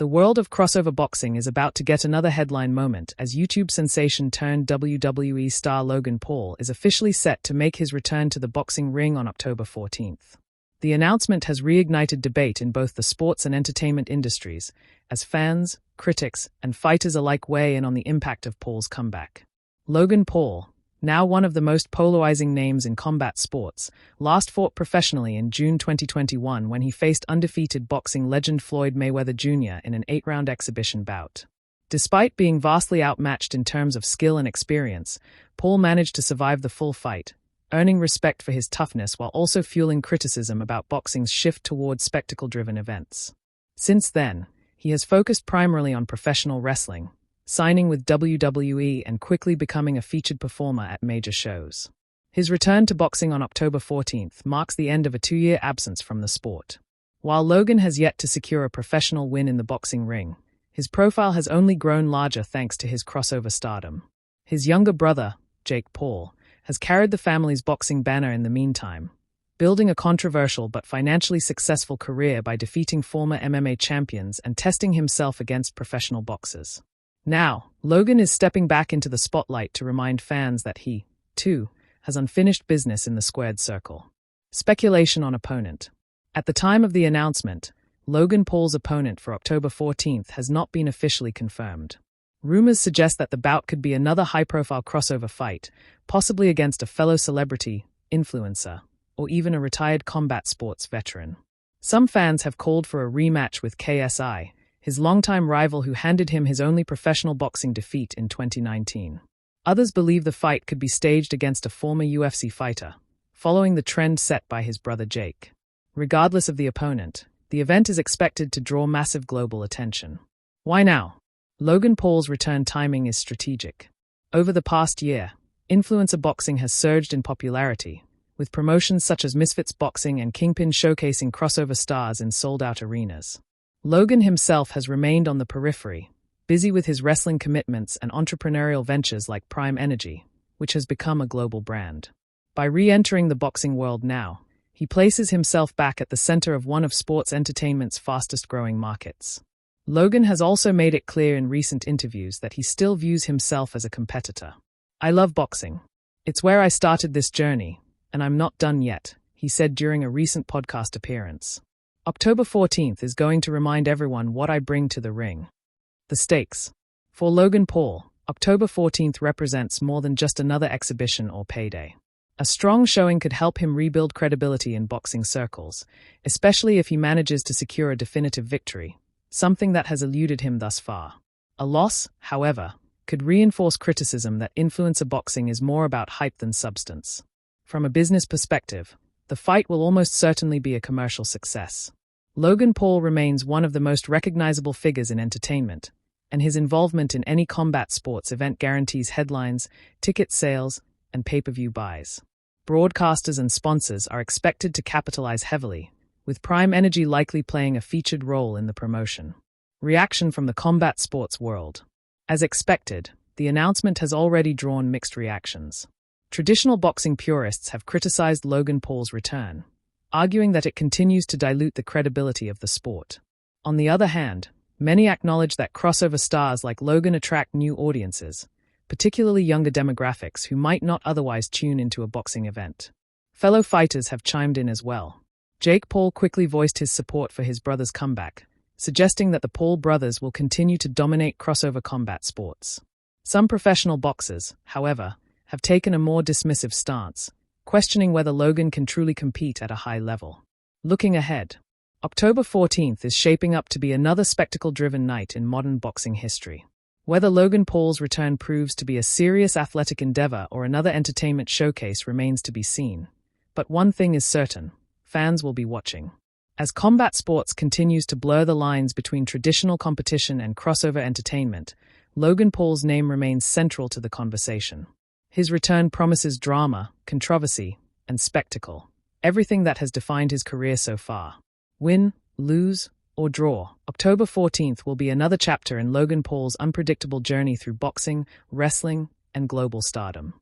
The world of crossover boxing is about to get another headline moment as YouTube sensation turned WWE star Logan Paul is officially set to make his return to the boxing ring on October 14th. The announcement has reignited debate in both the sports and entertainment industries, as fans, critics, and fighters alike weigh in on the impact of Paul's comeback. Logan Paul, now one of the most polarizing names in combat sports, last fought professionally in June 2021 when he faced undefeated boxing legend Floyd Mayweather Jr. in an 8-round exhibition bout. Despite being vastly outmatched in terms of skill and experience, Paul managed to survive the full fight, earning respect for his toughness while also fueling criticism about boxing's shift towards spectacle-driven events. Since then, he has focused primarily on professional wrestling, signing with WWE and quickly becoming a featured performer at major shows. His return to boxing on October 14th marks the end of a 2-year absence from the sport. While Logan has yet to secure a professional win in the boxing ring, his profile has only grown larger thanks to his crossover stardom. His younger brother, Jake Paul, has carried the family's boxing banner in the meantime, building a controversial but financially successful career by defeating former MMA champions and testing himself against professional boxers. Now, Logan is stepping back into the spotlight to remind fans that he, too, has unfinished business in the squared circle. Speculation on opponent. At the time of the announcement, Logan Paul's opponent for October 14th has not been officially confirmed. Rumors suggest that the bout could be another high-profile crossover fight, possibly against a fellow celebrity, influencer, or even a retired combat sports veteran. Some fans have called for a rematch with KSI, his longtime rival who handed him his only professional boxing defeat in 2019. Others believe the fight could be staged against a former UFC fighter, following the trend set by his brother Jake. Regardless of the opponent, the event is expected to draw massive global attention. Why now? Logan Paul's return timing is strategic. Over the past year, influencer boxing has surged in popularity, with promotions such as Misfits Boxing and Kingpin showcasing crossover stars in sold-out arenas. Logan himself has remained on the periphery, busy with his wrestling commitments and entrepreneurial ventures like Prime Energy, which has become a global brand. By re-entering the boxing world now, he places himself back at the center of one of sports entertainment's fastest-growing markets. Logan has also made it clear in recent interviews that he still views himself as a competitor. "I love boxing. It's where I started this journey, and I'm not done yet," he said during a recent podcast appearance. October 14th is going to remind everyone what I bring to the ring. The stakes. For Logan Paul, October 14th represents more than just another exhibition or payday. A strong showing could help him rebuild credibility in boxing circles, especially if he manages to secure a definitive victory, something that has eluded him thus far. A loss, however, could reinforce criticism that influencer boxing is more about hype than substance. From a business perspective, the fight will almost certainly be a commercial success. Logan Paul remains one of the most recognizable figures in entertainment, and his involvement in any combat sports event guarantees headlines, ticket sales, and pay-per-view buys. Broadcasters and sponsors are expected to capitalize heavily, with Prime Energy likely playing a featured role in the promotion. Reaction from the combat sports world. As expected, the announcement has already drawn mixed reactions. Traditional boxing purists have criticized Logan Paul's return, arguing that it continues to dilute the credibility of the sport. On the other hand, many acknowledge that crossover stars like Logan attract new audiences, particularly younger demographics who might not otherwise tune into a boxing event. Fellow fighters have chimed in as well. Jake Paul quickly voiced his support for his brother's comeback, suggesting that the Paul brothers will continue to dominate crossover combat sports. Some professional boxers, however, have taken a more dismissive stance, questioning whether Logan can truly compete at a high level. Looking ahead, October 14th is shaping up to be another spectacle-driven night in modern boxing history. Whether Logan Paul's return proves to be a serious athletic endeavor or another entertainment showcase remains to be seen. But one thing is certain, fans will be watching. As combat sports continues to blur the lines between traditional competition and crossover entertainment, Logan Paul's name remains central to the conversation. His return promises drama, controversy, and spectacle, everything that has defined his career so far. Win, lose, or draw, October 14th will be another chapter in Logan Paul's unpredictable journey through boxing, wrestling, and global stardom.